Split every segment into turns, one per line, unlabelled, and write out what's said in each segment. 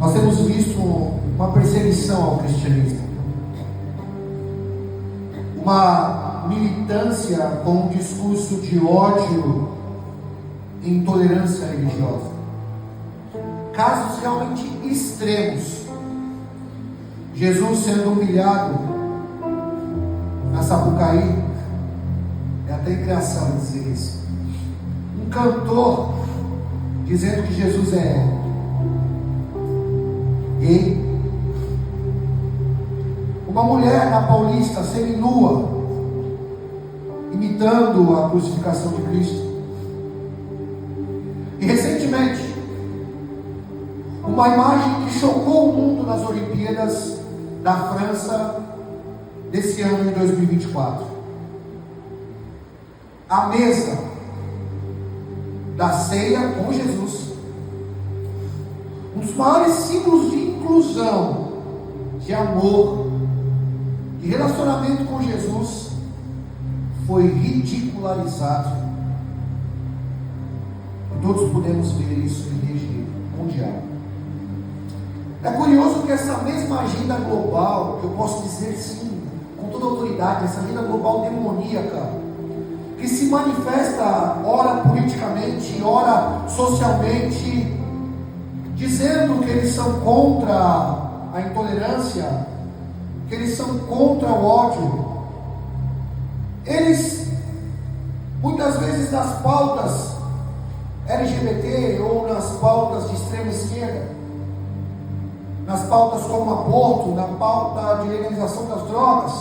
Nós temos visto uma perseguição ao cristianismo, uma militância com um discurso de ódio e intolerância religiosa, casos realmente extremos. Jesus sendo humilhado na Sapucaí, é até criação dizer isso. Um cantor dizendo que Jesus é gay. Uma mulher na Paulista seminua, imitando a crucificação de Cristo. E recentemente, uma imagem que chocou o mundo nas Olimpíadas da França desse ano de 2024. A mesa da ceia com Jesus, um dos maiores símbolos de inclusão, de amor, de relacionamento com Jesus, foi ridicularizado. E todos podemos ver isso em rede mundial. É curioso que essa mesma agenda global, que eu posso dizer sim, com toda autoridade, essa agenda global demoníaca, que se manifesta ora politicamente, ora socialmente, dizendo que eles são contra a intolerância, que eles são contra o ódio. Eles, muitas vezes nas pautas LGBT ou nas pautas de extrema esquerda, nas pautas como aborto, na pauta de legalização das drogas,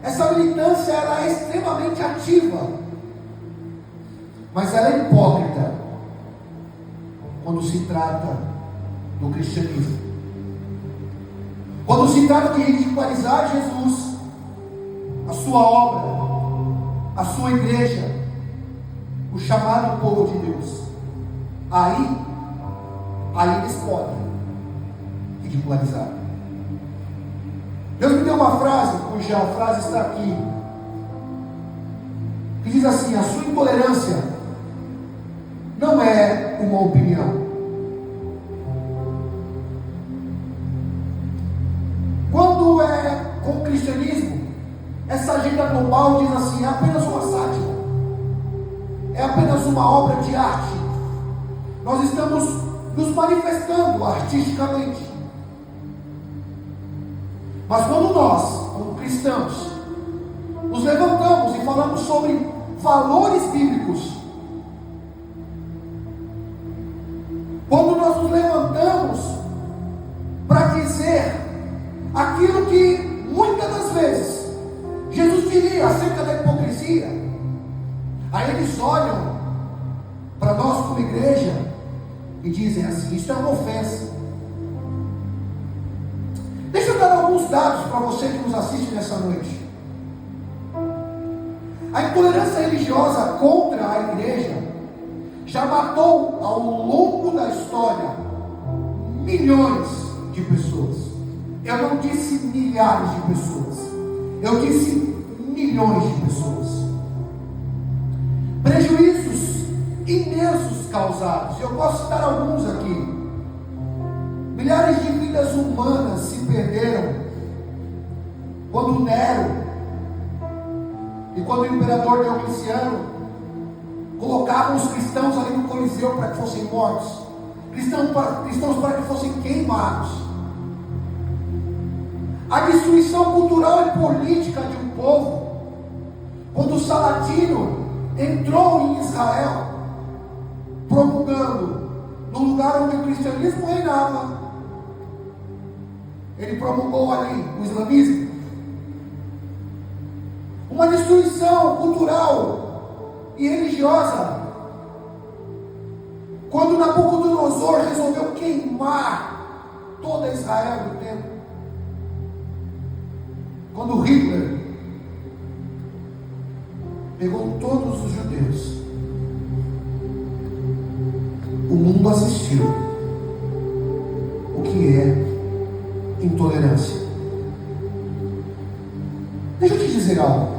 essa militância ela é extremamente ativa, mas ela é hipócrita quando se trata do cristianismo. Quando se trata de ridicularizar Jesus, a sua obra, a sua igreja, o chamado povo de Deus, aí eles podem ridicularizar. Deus me deu uma frase, cuja frase está aqui, que diz assim: a sua intolerância não é uma opinião. Quando é com o cristianismo, essa agenda global diz assim: é apenas uma sátira, é apenas uma obra de arte. Nós estamos nos manifestando artisticamente. Mas quando nós, como cristãos, nos levantamos e falamos sobre valores bíblicos, quando nós nos levantamos para dizer aquilo que muitas das vezes Jesus diria acerca da hipocrisia, aí eles olham para nós como igreja e dizem assim: isso é uma ofensa. Deixa eu dar alguns dados para você que nos assiste nessa noite. A intolerância religiosa contra a igreja já matou ao longo da história milhões de pessoas. Eu não disse milhares de pessoas, eu disse milhões de pessoas. Prejuízos imensos causados, eu posso citar alguns aqui. Milhares de vidas humanas se perderam quando Nero e quando o imperador Diocleciano colocavam os cristãos ali no Coliseu para que fossem mortos, cristãos para que fossem queimados. A destruição cultural e política de um povo, quando Saladino entrou em Israel, promulgando no lugar onde o cristianismo reinava, ele promulgou ali o islamismo. Uma destruição cultural e religiosa, quando Nabucodonosor resolveu queimar toda Israel no tempo. Quando Hitler pegou todos os judeus, o mundo assistiu o que é intolerância. Deixa eu te dizer algo.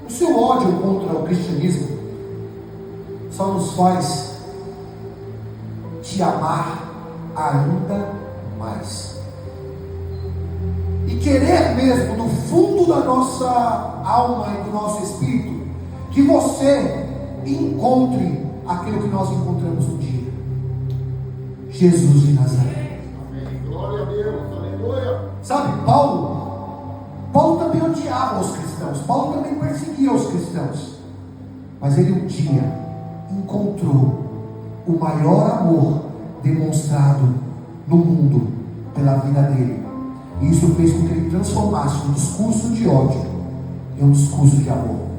O seu ódio contra o cristianismo só nos faz te amar ainda mais. E querer mesmo, no fundo da nossa alma e do nosso espírito, que você encontre aquilo que nós encontramos um dia: Jesus de Nazaré.
Amém. Glória a Deus, aleluia.
Sabe, Paulo também odiava os cristãos, Paulo também perseguia os cristãos, mas ele um dia encontrou o maior amor demonstrado no mundo pela vida dele, e isso fez com que ele transformasse um discurso de ódio em um discurso de amor.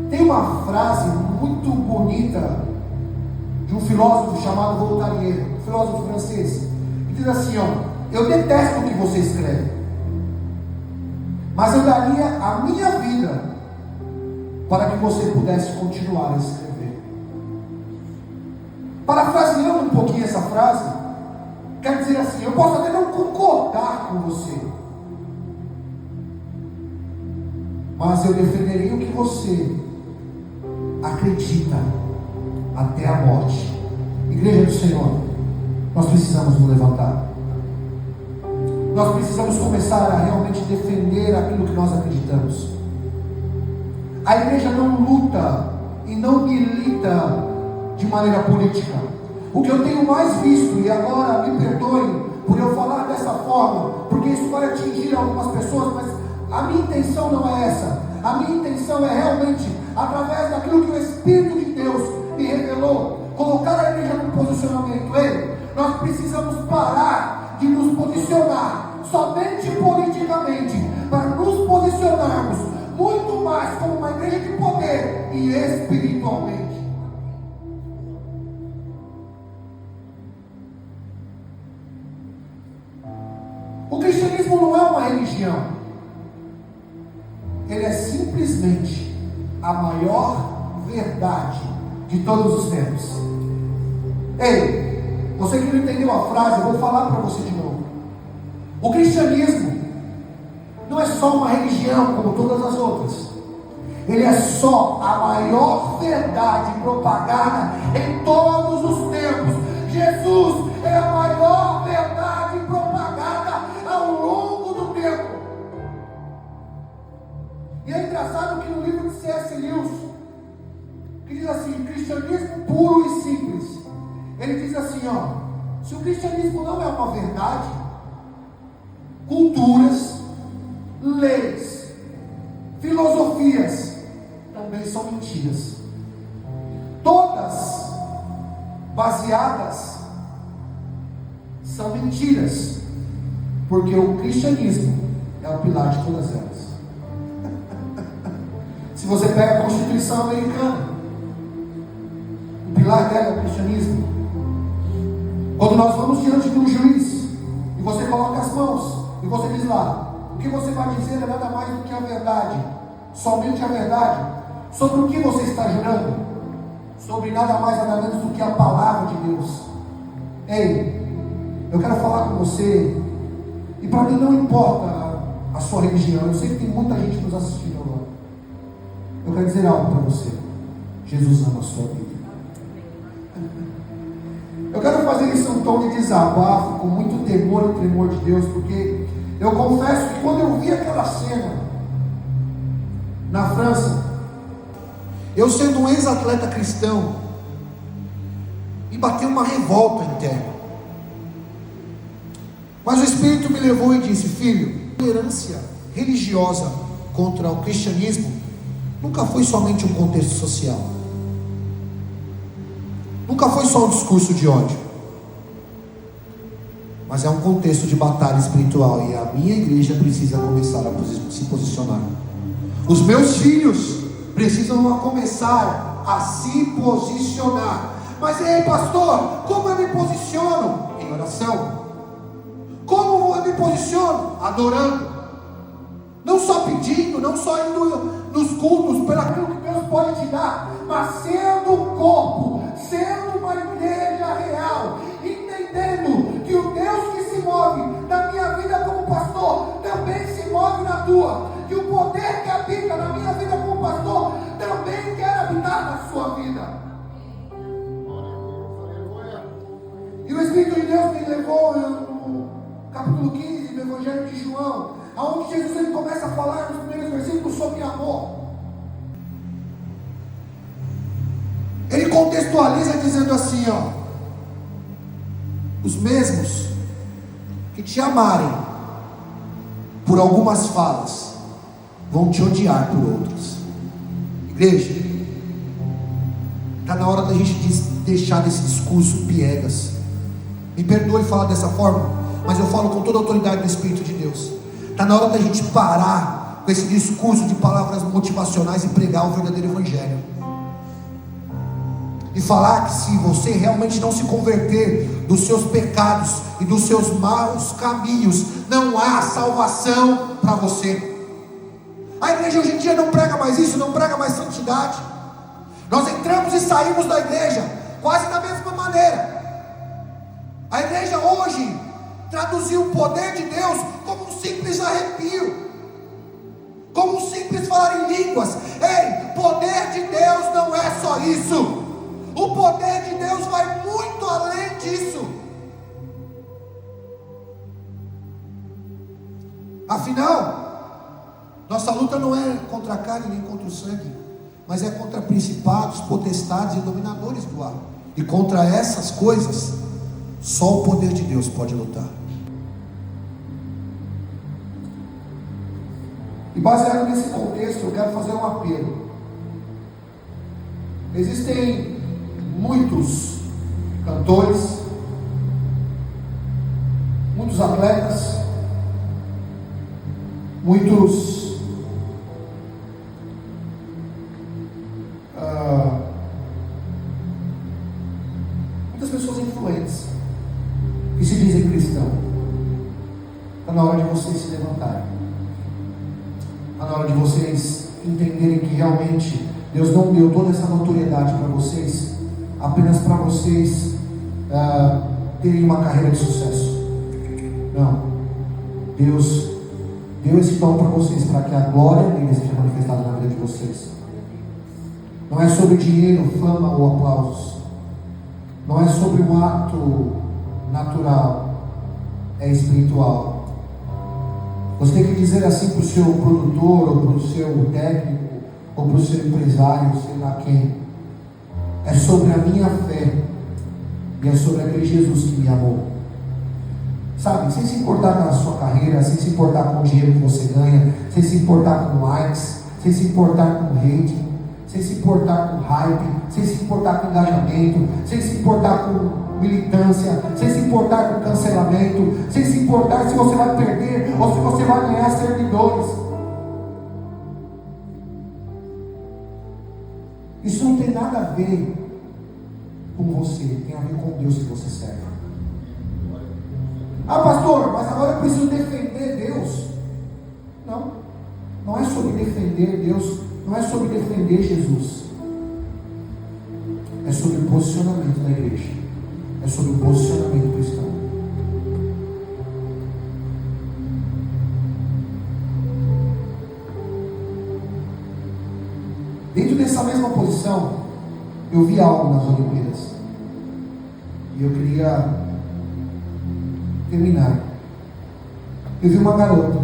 Tem uma frase muito bonita de um filósofo chamado Voltaire, um filósofo francês, que diz assim: eu detesto o que você escreve, mas eu daria a minha vida para que você pudesse continuar a escrever. Parafraseando um pouquinho essa frase, quer dizer assim: eu posso até não concordar com você, mas eu defenderei o que você acredita até a morte. Igreja do Senhor, nós precisamos nos levantar. Nós precisamos começar a realmente defender aquilo que nós acreditamos. A igreja não luta e não milita de maneira política. O que eu tenho mais visto, e agora me perdoem por eu falar dessa forma, porque isso vai atingir algumas pessoas, mas a minha intenção não é essa. A minha intenção é realmente, através daquilo que o Espírito de Deus me revelou, colocar a igreja no posicionamento. Nós precisamos parar de nos posicionar somente politicamente, para nos posicionarmos muito mais como uma igreja de poder e espiritualmente. O cristianismo não é uma religião, ele é simplesmente a maior verdade de todos os tempos. Ei, você que não entendeu a frase, eu vou falar para você de novo. O cristianismo não é só uma religião como todas as outras. Ele é só a maior verdade propagada em todos os tempos. Jesus é a maior verdade propagada ao longo do tempo. E é engraçado que no livro de C.S. Lewis, que diz assim: cristianismo puro e simples, ele diz assim: se o cristianismo não é uma verdade, culturas, leis, filosofias também são mentiras, todas baseadas são mentiras, porque o cristianismo é o pilar de todas elas. Se você pega a Constituição americana, o pilar dela é o cristianismo. Quando nós vamos diante de um juiz e você coloca as mãos e você diz lá, o que você vai dizer é nada mais do que a verdade, somente a verdade. Sobre o que você está jurando? Sobre nada mais nada menos do que a palavra de Deus. Ei, eu quero falar com você, e para mim não importa a sua religião, eu sei que tem muita gente nos assistindo agora. Eu quero dizer algo para você: Jesus ama a sua vida. Eu quero fazer isso em um tom de desabafo, com muito temor e tremor de Deus, porque eu confesso que quando eu vi aquela cena na França, eu sendo um ex-atleta cristão, me bateu uma revolta interna. Mas o Espírito me levou e disse: filho, a tolerância religiosa contra o cristianismo nunca foi somente um contexto social, nunca foi só um discurso de ódio, mas é um contexto de batalha espiritual, e a minha igreja precisa começar a se posicionar. Os meus filhos precisam começar a se posicionar. Mas ei, pastor, como eu me posiciono? Em oração. Como eu me posiciono? Adorando. Não só pedindo, não só indo nos cultos pelo aquilo que Deus pode te dar, mas sendo um corpo, sendo uma igreja real, entendendo que o Deus que se move na minha vida como pastor também se move na tua, que o poder que habita na minha vida como pastor também quer habitar na sua vida. Espírito de Deus me levou no capítulo 15 do Evangelho de João, aonde Jesus ele começa a falar nos primeiros versículos sobre amor. Ele contextualiza dizendo assim, ó: os mesmos que te amarem por algumas falas vão te odiar por outras. Igreja, está na hora da gente deixar desse discurso piegas. Me perdoe falar dessa forma, mas eu falo com toda a autoridade do Espírito de Deus. Está na hora da gente parar com esse discurso de palavras motivacionais e pregar o verdadeiro Evangelho. E falar que se você realmente não se converter dos seus pecados e dos seus maus caminhos, não há salvação para você. A igreja hoje em dia não prega mais isso, não prega mais santidade. Nós entramos e saímos da igreja quase da mesma maneira. A igreja hoje traduziu o poder de Deus como um simples arrepio, como um simples falar em línguas. Ei, poder de Deus não é só isso. O poder de Deus vai muito além disso. Afinal, nossa luta não é contra a carne nem contra o sangue, mas é contra principados, potestades e dominadores do ar. E contra essas coisas, só o poder de Deus pode lutar. E baseado nesse contexto, eu quero fazer um apelo. Existem muitos cantores, muitos atletas, muitas pessoas influentes que se dizem cristão. Está na hora de vocês se levantarem. Está na hora de vocês entenderem que realmente Deus não deu toda essa notoriedade para vocês apenas para vocês terem uma carreira de sucesso. Não. Deus deu esse dom para vocês para que a glória dele seja manifestada na vida de vocês. Não é sobre dinheiro, fama ou aplausos. Não é sobre um ato natural. É espiritual. Você tem que dizer assim para o seu produtor, ou para o seu técnico, ou para o seu empresário, sei lá quem: é sobre a minha fé, e é sobre aquele Jesus que me amou. Sabe, sem se importar com a sua carreira, sem se importar com o dinheiro que você ganha, sem se importar com likes, sem se importar com hate, sem se importar com hype, sem se importar com engajamento, sem se importar com militância, sem se importar com cancelamento, sem se importar se você vai perder ou se você vai ganhar servidores. Isso não tem nada a ver com você, tem a ver com Deus que você serve. Ah, pastor, mas agora eu preciso defender Deus. Não, não é sobre defender Deus, não é sobre defender Jesus. É sobre o posicionamento da igreja, é sobre o posicionamento cristão. Dentro dessa mesma posição, eu vi algo nas Olimpíadas, e eu queria terminar. Eu vi uma garota,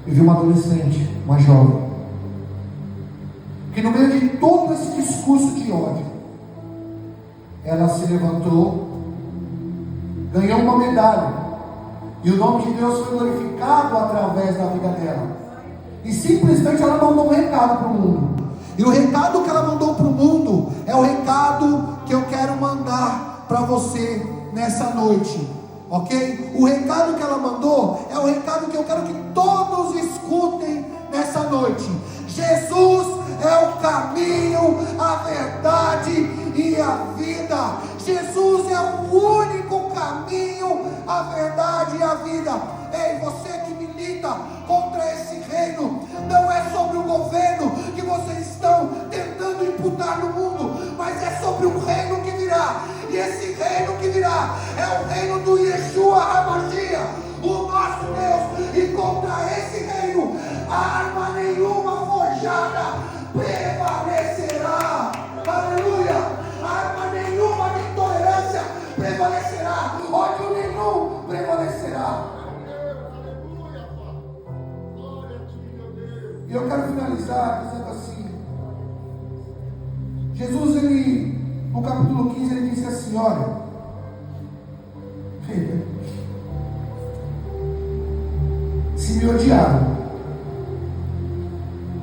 eu vi uma adolescente, uma jovem, que no meio de todo esse discurso de ódio, ela se levantou, ganhou uma medalha, e o nome de Deus foi glorificado através da vida dela. E simplesmente ela mandou um recado para o mundo. E o recado que ela mandou para o mundo é o recado que eu quero mandar para você nessa noite, ok? O recado que ela mandou é o recado que eu quero que todos escutem nessa noite. Jesus é o caminho, a verdade e a vida. Jesus é o único caminho, a verdade e a vida. Ei, você que milita contra esse reino, não é sobre o governo que vocês estão tentando imputar no mundo, mas é sobre um reino que virá. E esse reino que virá é o reino do Yeshua HaMashiach, o nosso Deus. E contra esse reino, arma nenhuma forjada prevalecerá. Aleluia! Arma nenhuma de intolerância finalizar dizendo assim: Jesus, ele, no capítulo 15, ele disse assim: olha, se me odiaram,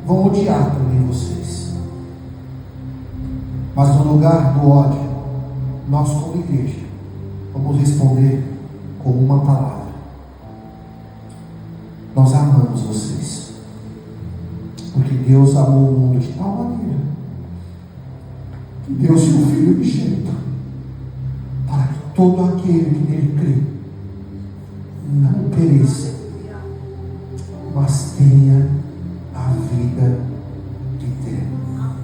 vão odiar também vocês. Mas no lugar do ódio, nós como igreja vamos responder com uma palavra: nós amamos vocês, porque Deus amou o mundo de tal maneira que deu seu Filho unigênito, para que todo aquele que nele crê não pereça, mas tenha a vida eterna.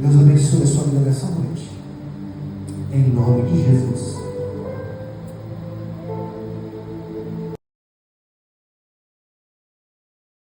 Deus abençoe a sua vida nessa noite, em nome de Jesus.